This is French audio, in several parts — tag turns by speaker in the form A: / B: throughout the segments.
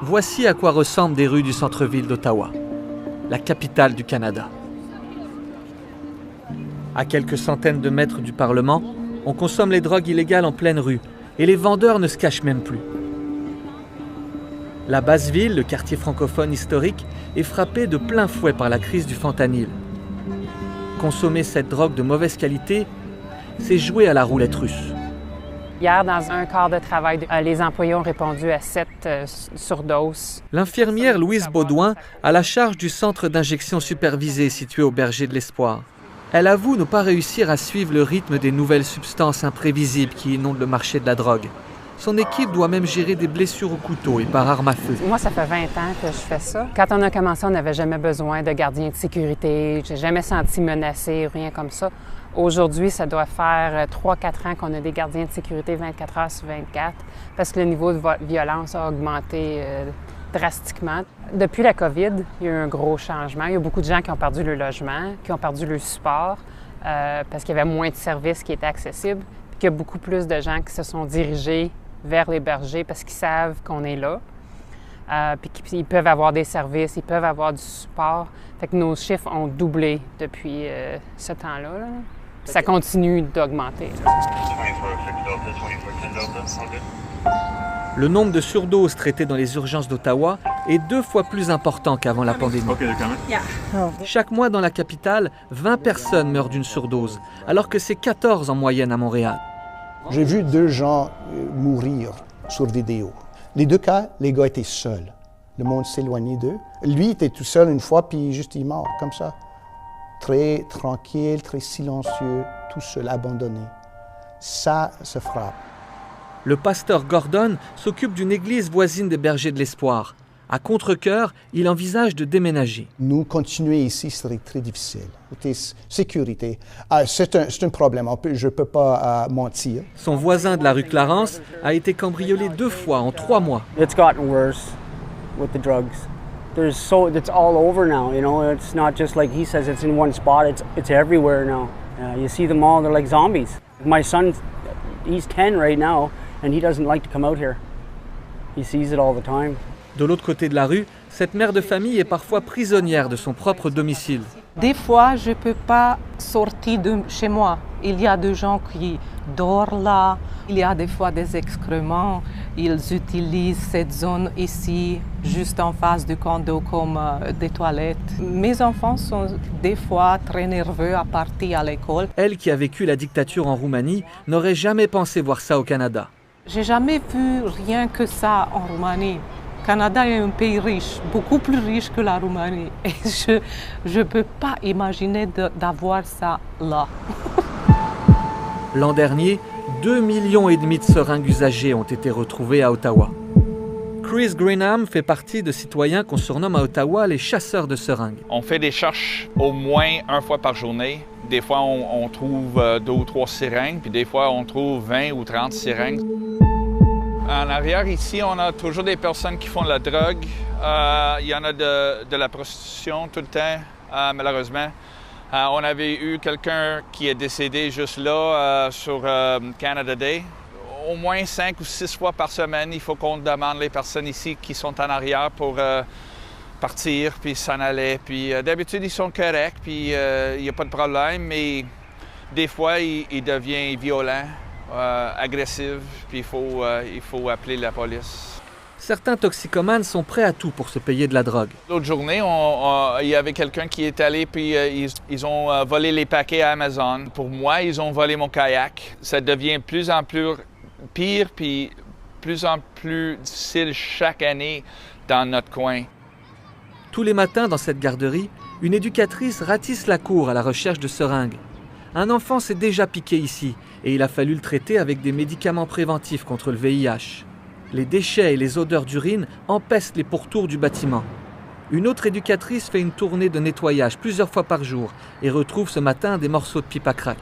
A: Voici à quoi ressemblent des rues du centre-ville d'Ottawa, la capitale du Canada. À quelques centaines de mètres du Parlement, on consomme les drogues illégales en pleine rue et les vendeurs ne se cachent même plus. La Basse-Ville, le quartier francophone historique, est frappé de plein fouet par la crise du fentanyl. Consommer cette drogue de mauvaise qualité, c'est jouer à la roulette russe.
B: Hier, dans un quart de travail, les employés ont répondu à 7 surdoses.
A: L'infirmière Louise Baudouin a la charge du centre d'injection supervisé situé au Berger de l'Espoir. Elle avoue ne pas réussir à suivre le rythme des nouvelles substances imprévisibles qui inondent le marché de la drogue. Son équipe doit même gérer des blessures au couteau et par arme à feu.
B: Moi, ça fait 20 ans que je fais ça. Quand on a commencé, on n'avait jamais besoin de gardien de sécurité. Je n'ai jamais senti menacée, rien comme ça. Aujourd'hui, ça doit faire 3-4 ans qu'on a des gardiens de sécurité 24 heures sur 24 parce que le niveau de violence a augmenté drastiquement. Depuis la COVID, il y a eu un gros changement. Il y a beaucoup de gens qui ont perdu leur logement, qui ont perdu leur support parce qu'il y avait moins de services qui étaient accessibles. Puis qu'il y a beaucoup plus de gens qui se sont dirigés vers les bergers parce qu'ils savent qu'on est là. Puis qu'ils peuvent avoir des services, ils peuvent avoir du support. Fait que nos chiffres ont doublé depuis ce temps-là. Là. Ça continue d'augmenter.
A: Le nombre de surdoses traitées dans les urgences d'Ottawa est 2 fois plus important qu'avant la pandémie. Chaque mois dans la capitale, 20 personnes meurent d'une surdose, alors que c'est 14 en moyenne à Montréal.
C: J'ai vu 2 gens mourir sur vidéo. Les 2 cas, les gars étaient seuls. Le monde s'éloignait d'eux. Lui était tout seul une fois, puis juste il est mort, comme ça. Très tranquille, très silencieux, tout seul, abandonné. Ça se frappe.
A: Le pasteur Gordon s'occupe d'une église voisine des Bergers de l'Espoir. À contre-cœur, il envisage de déménager.
C: Nous continuer ici serait très difficile. Sécurité, c'est un problème, je ne peux pas mentir.
A: Son voisin de la rue Clarence a été cambriolé 2 fois en 3 mois.
D: It's gotten worse with the drugs. It's all over now, you know. It's not just like he says it's in one spot, it's everywhere now. You see them all, they're like zombies. My son, he's 10 right now, and he doesn't like to come out here. He sees it all the time.
A: De l'autre côté de la rue, cette mère de famille est parfois prisonnière de son propre domicile.
E: Des fois, je ne peux pas sortir de chez moi. Il y a des gens qui dorment là. Il y a des fois des excréments. Ils utilisent cette zone ici, juste en face du condo, comme des toilettes. Mes enfants sont des fois très nerveux à partir à l'école.
A: Elle, qui a vécu la dictature en Roumanie, n'aurait jamais pensé voir ça au Canada.
E: J'ai jamais vu rien que ça en Roumanie. Le Canada est un pays riche, beaucoup plus riche que la Roumanie. Et je ne peux pas imaginer d'avoir ça là.
A: L'an dernier, 2,5 millions de seringues usagées ont été retrouvées à Ottawa. Chris Greenham fait partie de citoyens qu'on surnomme à Ottawa les chasseurs de seringues.
F: On fait des recherches au moins 1 fois par journée. Des fois, on trouve 2 ou 3 seringues, puis des fois, on trouve 20 ou 30 seringues. En arrière, ici, on a toujours des personnes qui font de la drogue. Il y en a de la prostitution tout le temps, malheureusement. On avait eu quelqu'un qui est décédé juste là sur Canada Day. Au moins 5 ou 6 fois par semaine, il faut qu'on demande les personnes ici qui sont en arrière pour partir, puis s'en aller. Puis d'habitude, ils sont corrects, puis il n'y a pas de problème, mais des fois, il devient violent. Agressif, puis il faut appeler la police.
A: Certains toxicomanes sont prêts à tout pour se payer de la drogue.
F: L'autre journée, il y avait quelqu'un qui est allé, puis ils ont volé les paquets à Amazon. Pour moi, ils ont volé mon kayak. Ça devient plus en plus pire, puis plus en plus difficile chaque année dans notre coin.
A: Tous les matins, dans cette garderie, une éducatrice ratisse la cour à la recherche de seringues. Un enfant s'est déjà piqué ici et il a fallu le traiter avec des médicaments préventifs contre le VIH. Les déchets et les odeurs d'urine empestent les pourtours du bâtiment. Une autre éducatrice fait une tournée de nettoyage plusieurs fois par jour et retrouve ce matin des morceaux de pipe à crack.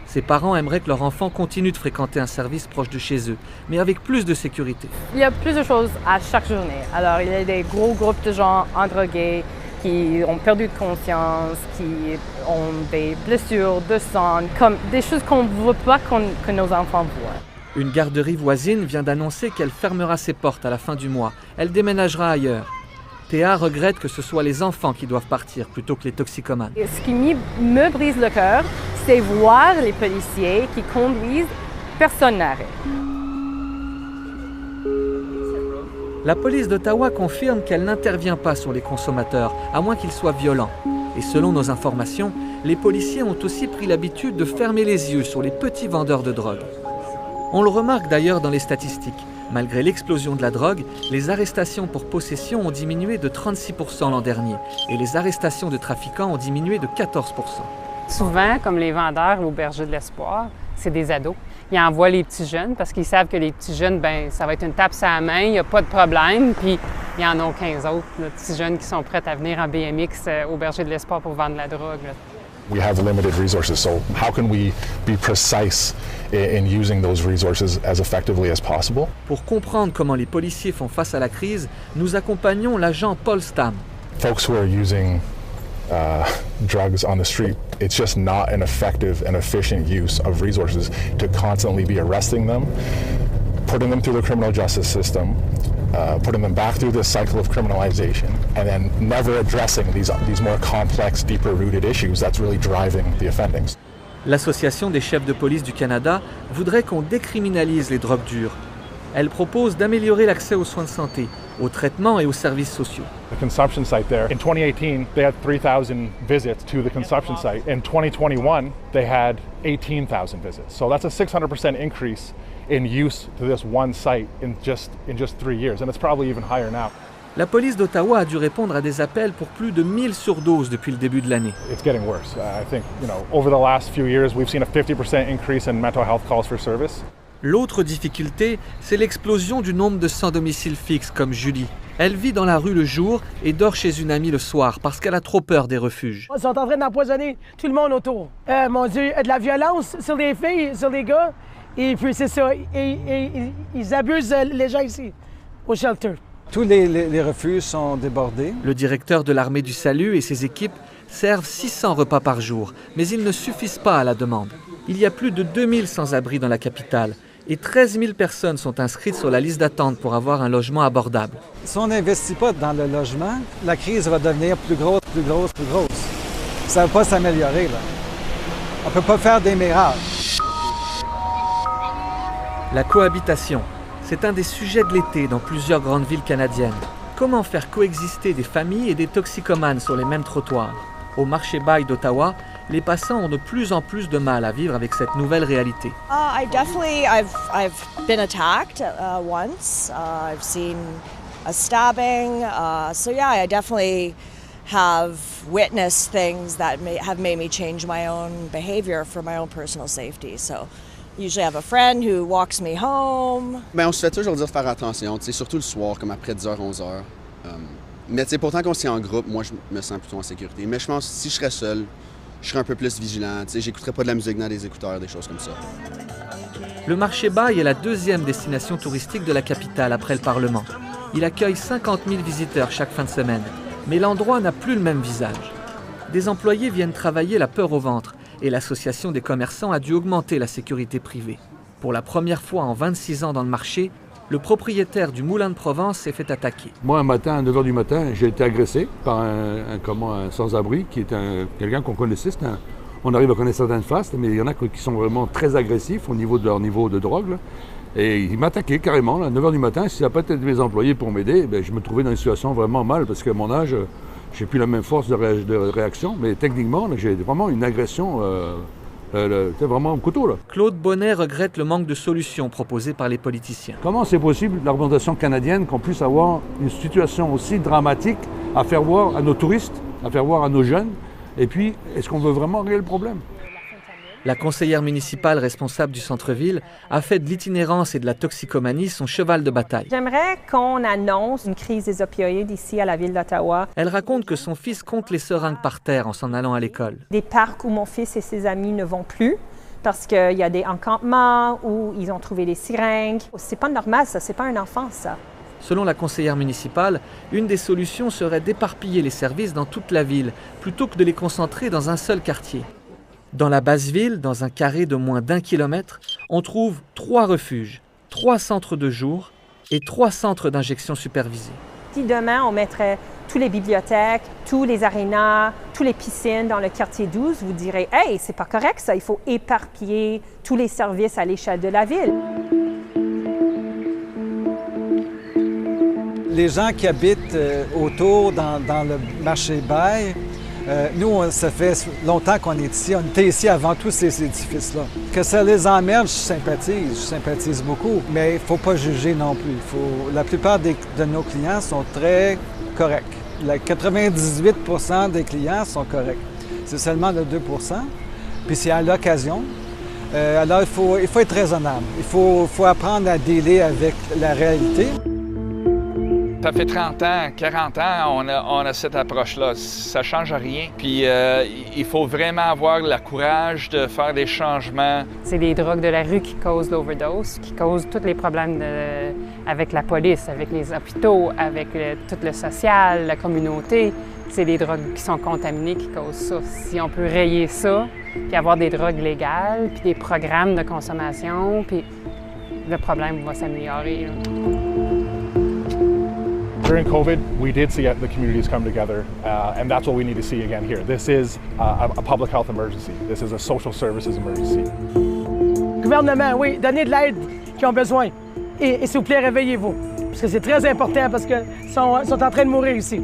A: Ses parents aimeraient que leur enfant continue de fréquenter un service proche de chez eux, mais avec plus de sécurité.
G: Il y a plus de choses à chaque journée. Alors, il y a des gros groupes de gens endrogués qui ont perdu de conscience, qui ont des blessures de sang, comme des choses qu'on ne veut pas que nos enfants voient.
A: Une garderie voisine vient d'annoncer qu'elle fermera ses portes à la fin du mois. Elle déménagera ailleurs. Théa regrette que ce soit les enfants qui doivent partir plutôt que les toxicomanes.
G: Et ce qui me brise le cœur, c'est voir les policiers qui conduisent personne n'arrête.
A: La police d'Ottawa confirme qu'elle n'intervient pas sur les consommateurs, à moins qu'ils soient violents. Et selon nos informations, les policiers ont aussi pris l'habitude de fermer les yeux sur les petits vendeurs de drogue. On le remarque d'ailleurs dans les statistiques. Malgré l'explosion de la drogue, les arrestations pour possession ont diminué de 36% l'an dernier et les arrestations de trafiquants ont diminué de 14%.
B: Souvent, comme les vendeurs au Berger de l'Espoir, c'est des ados. Ils envoient les petits jeunes parce qu'ils savent que les petits jeunes, ben ça va être une tape sur la main, il n'y a pas de problème. Puis il y en a 15 autres, là, petits jeunes qui sont prêts à venir en BMX au Berger de l'Espoir pour vendre la drogue. Là.
H: We have limited resources, so how can we be precise in using those resources as effectively as possible?
A: Pour comprendre comment les policiers font face à la crise, nous accompagnons l'agent Paul Stam.
H: Folks who are using drugs on the street, it's just not an effective and efficient use of resources to constantly be arresting them, putting them through the criminal justice system, putting them back through this cycle of criminalization, and then never addressing these more complex, deeper-rooted issues that's really driving the offendings.
A: L'Association des chefs de police du Canada voudrait qu'on décriminalise les drogues dures. Elle propose d'améliorer l'accès aux soins de santé, aux traitements et aux services sociaux.
H: The consumption site there, in 2018, they had 3,000 visits to the consumption site. In 2021, they had 18,000 visits. So that's a 600% increase in use to this one site in just 3 years, and it's probably even higher now.
A: La police d'Ottawa a dû répondre à des appels pour plus de 1000 surdoses depuis le début de l'année.
H: It's getting worse. I think, over the last few years, we've seen a 50% increase in mental health calls for service.
A: L'autre difficulté, c'est l'explosion du nombre de sans-domicile fixe comme Julie. Elle vit dans la rue le jour et dort chez une amie le soir parce qu'elle a trop peur des refuges.
I: Ils sont en train d'empoisonner tout le monde autour. Mon Dieu, de la violence sur les filles, sur les gars. Et puis c'est ça, ils abusent les gens ici, au shelter.
J: Tous les refuges sont débordés.
A: Le directeur de l'Armée du Salut et ses équipes servent 600 repas par jour, mais ils ne suffisent pas à la demande. Il y a plus de 2000 sans-abri dans la capitale et 13 000 personnes sont inscrites sur la liste d'attente pour avoir un logement abordable.
J: Si on n'investit pas dans le logement, la crise va devenir plus grosse, plus grosse, plus grosse. Ça ne va pas s'améliorer, là. On ne peut pas faire des miracles.
A: La cohabitation, c'est un des sujets de l'été dans plusieurs grandes villes canadiennes. Comment faire coexister des familles et des toxicomanes sur les mêmes trottoirs? Au marché Bail d'Ottawa, les passants ont de plus en plus de mal à vivre avec cette nouvelle réalité.
K: I've been attacked once. I've seen a stabbing. So yeah, I definitely have witnessed things that have made me change my own behavior for my own personal safety. So usually I have a friend who walks me home.
L: On se fait toujours dire de faire attention, surtout le soir, comme après 10h, 11h. Mais pourtant qu'on s'y en groupe, moi je me sens plutôt en sécurité. Mais je pense que si je serais seul, je serais un peu plus vigilant. J'écouterais pas de la musique dans les écouteurs, des choses comme ça.
A: Le marché Bail est la deuxième destination touristique de la capitale après le Parlement. Il accueille 50 000 visiteurs chaque fin de semaine. Mais l'endroit n'a plus le même visage. Des employés viennent travailler la peur au ventre et l'association des commerçants a dû augmenter la sécurité privée. Pour la première fois en 26 ans dans le marché, le propriétaire du Moulin de Provence s'est fait attaquer.
M: Moi, un matin, à 9h du matin, j'ai été agressé par un sans-abri qui est quelqu'un qu'on connaissait. On arrive à connaître certaines faces, mais il y en a qui sont vraiment très agressifs au niveau de leur niveau de drogue. Là. Et il m'a attaqué carrément là, à 9h du matin. Si ça n'a pas été mes employés pour m'aider, je me trouvais dans une situation vraiment mal parce qu'à mon âge, j'ai plus la même force de réaction. Mais techniquement, là, j'ai vraiment une agression. C'est vraiment un couteau, là.
A: Claude Bonnet regrette le manque de solutions proposées par les politiciens.
M: Comment c'est possible, la représentation canadienne, qu'on puisse avoir une situation aussi dramatique à faire voir à nos touristes, à faire voir à nos jeunes? Et puis, est-ce qu'on veut vraiment régler le problème?
A: La conseillère municipale responsable du centre-ville a fait de l'itinérance et de la toxicomanie son cheval de bataille.
N: J'aimerais qu'on annonce une crise des opioïdes ici à la ville d'Ottawa.
A: Elle raconte que son fils compte les seringues par terre en s'en allant à l'école.
N: Des parcs où mon fils et ses amis ne vont plus parce qu'il y a des encampements où ils ont trouvé des seringues. C'est pas normal, ça, c'est pas un enfant, ça.
A: Selon la conseillère municipale, une des solutions serait d'éparpiller les services dans toute la ville plutôt que de les concentrer dans un seul quartier. Dans la basse ville, dans un carré de moins d'1 kilomètre, on trouve 3 refuges, 3 centres de jour et 3 centres d'injection supervisés.
N: Si demain, on mettrait toutes les bibliothèques, tous les arénas, toutes les piscines dans le quartier 12, vous direz « Hey, c'est pas correct ça, il faut éparpiller tous les services à l'échelle de la ville. »
J: Les gens qui habitent autour dans le marché Bail, nous, ça fait longtemps qu'on est ici. On était ici avant tous ces édifices-là. Que ça les emmerde, je sympathise beaucoup. Mais il ne faut pas juger non plus. La plupart de nos clients sont très corrects. 98 % des clients sont corrects. C'est seulement le 2 %. Puis c'est à l'occasion. Alors, il faut être raisonnable. Il faut apprendre à dealer avec la réalité.
F: Ça fait 30 ans, 40 ans, on a cette approche-là. Ça ne change rien. Puis il faut vraiment avoir le courage de faire des changements.
B: C'est les drogues de la rue qui causent l'overdose, qui causent tous les problèmes avec la police, avec les hôpitaux, avec tout le social, la communauté. C'est les drogues qui sont contaminées qui causent ça. Si on peut rayer ça, puis avoir des drogues légales, puis des programmes de consommation, puis le problème va s'améliorer.
H: During COVID, we did see the communities come together, and that's what we need to see again here. This is a public health emergency. This is a social services emergency.
I: Gouvernement, oui, donnez de l'aide qu'ils ont besoin. Et s'il vous plaît, réveillez-vous. Parce que c'est très important parce qu'ils sont en train de mourir ici.